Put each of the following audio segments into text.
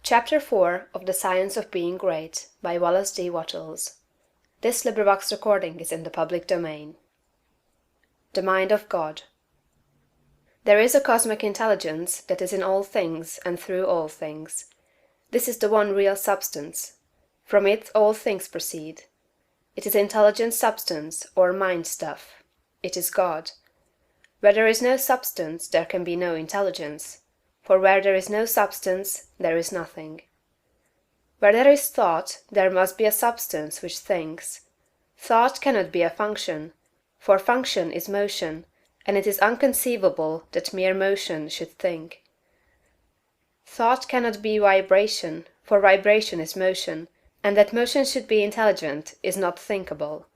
Chapter 4 of The Science of Being Great by Wallace D. Wattles. This recording is in the public domain. The Mind of God. There is a cosmic intelligence that is in all things and through all things. This is the one real substance. From it all things proceed. It is intelligent substance or mind stuff. It is God. Where there is no substance there can be no intelligence. For where there is no substance, there is nothing. Where there is thought, there must be a substance which thinks. Thought cannot be a function, for function is motion, and it is inconceivable that mere motion should think. Thought cannot be vibration, for vibration is motion, and that motion should be intelligent is not thinkable.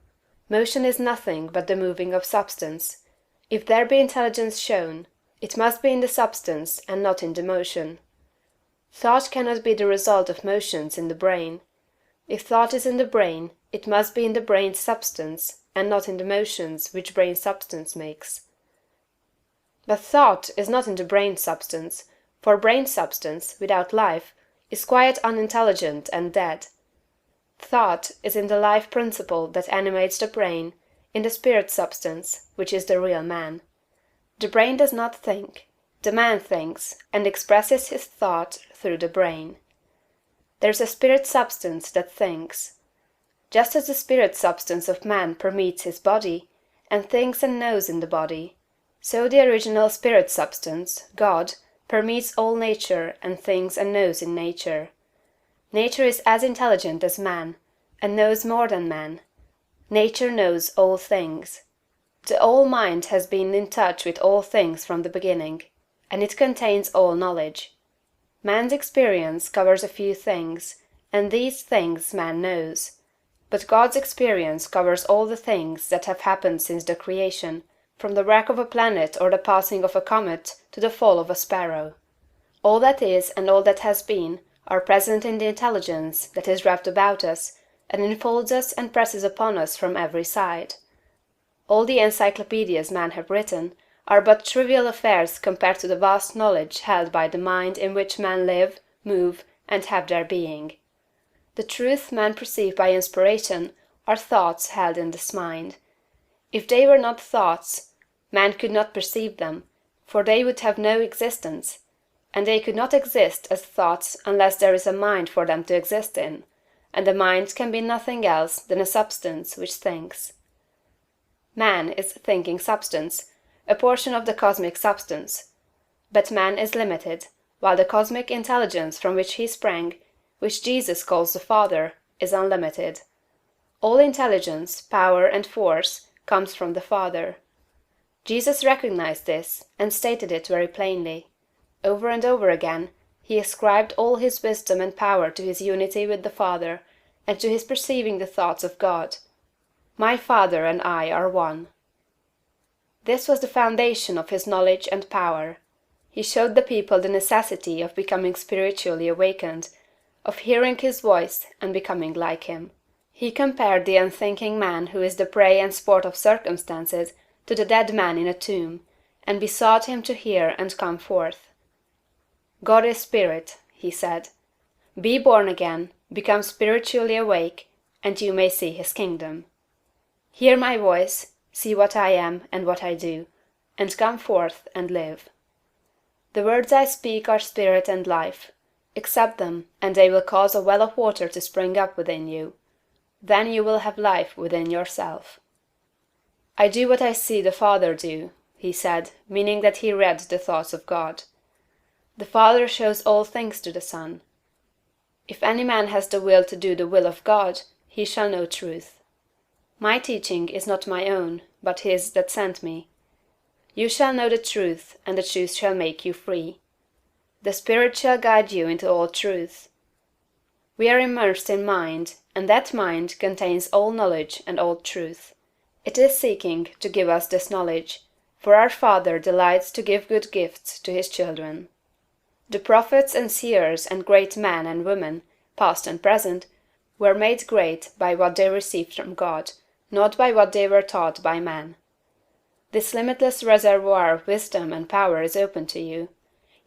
Motion is nothing but the moving of substance. If there be intelligence shown, it must be in the substance and not in the motion. Thought cannot be the result of motions in the brain. If thought is in the brain, it must be in the brain's substance, and not in the motions which brain substance makes. But thought is not in the brain substance, for brain substance, without life, is quite unintelligent and dead. Thought is in the life principle that animates the brain, in the spirit substance, which is the real man. The brain does not think. The man thinks, and expresses his thought through the brain. There is a spirit substance that thinks. Just as the spirit substance of man permeates his body, and thinks and knows in the body, so the original spirit substance, God, permeates all nature and thinks and knows in nature. Nature is as intelligent as man, and knows more than man. Nature knows all things. The All-Mind has been in touch with all things from the beginning, and it contains all knowledge. Man's experience covers a few things, and these things man knows. But God's experience covers all the things that have happened since the creation, from the wreck of a planet or the passing of a comet to the fall of a sparrow. All that is and all that has been are present in the intelligence that is wrapped about us, and enfolds us and presses upon us from every side. All the encyclopedias men have written are but trivial affairs compared to the vast knowledge held by the mind in which men live, move, and have their being. The truth men perceive by inspiration are thoughts held in this mind. If they were not thoughts, man could not perceive them, for they would have no existence, and they could not exist as thoughts unless there is a mind for them to exist in, and the mind can be nothing else than a substance which thinks. Man is thinking substance, a portion of the cosmic substance. But man is limited, while the cosmic intelligence from which he sprang, which Jesus calls the Father, is unlimited. All intelligence, power, and force comes from the Father. Jesus recognized this, and stated it very plainly. Over and over again, he ascribed all his wisdom and power to his unity with the Father, and to his perceiving the thoughts of God. My Father and I are one. This was the foundation of his knowledge and power. He showed the people the necessity of becoming spiritually awakened, of hearing his voice and becoming like him. He compared the unthinking man who is the prey and sport of circumstances to the dead man in a tomb, and besought him to hear and come forth. God is spirit, he said. Be born again, become spiritually awake, and you may see his kingdom. Hear my voice, see what I am and what I do, and come forth and live. The words I speak are spirit and life. Accept them, and they will cause a well of water to spring up within you. Then you will have life within yourself. I do what I see the Father do, he said, meaning that he read the thoughts of God. The Father shows all things to the Son. If any man has the will to do the will of God, he shall know truth. My teaching is not my own, but his that sent me. You shall know the truth, and the truth shall make you free. The Spirit shall guide you into all truth. We are immersed in mind, and that mind contains all knowledge and all truth. It is seeking to give us this knowledge, for our Father delights to give good gifts to his children. The prophets and seers and great men and women, past and present, were made great by what they received from God, not by what they were taught by man. This limitless reservoir of wisdom and power is open to you.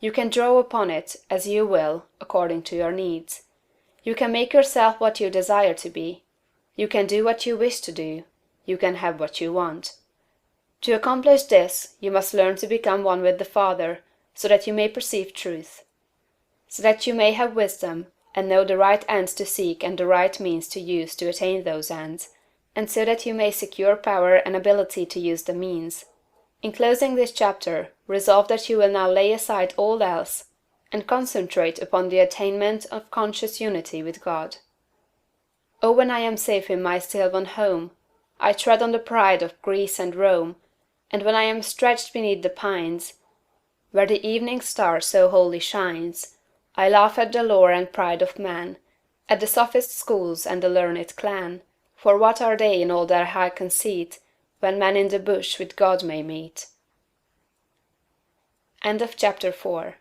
You can draw upon it as you will, according to your needs. You can make yourself what you desire to be. You can do what you wish to do. You can have what you want. To accomplish this, you must learn to become one with the Father, so that you may perceive truth. So that you may have wisdom, and know the right ends to seek and the right means to use to attain those ends, and so that you may secure power and ability to use the means. In closing this chapter, resolve that you will now lay aside all else, and concentrate upon the attainment of conscious unity with God. Oh, when I am safe in my sylvan home, I tread on the pride of Greece and Rome, and when I am stretched beneath the pines, where the evening star so wholly shines, I laugh at the lore and pride of man, at the sophist schools and the learned clan, for what are they in all their high conceit, when man in the bush with God may meet? End of chapter 4.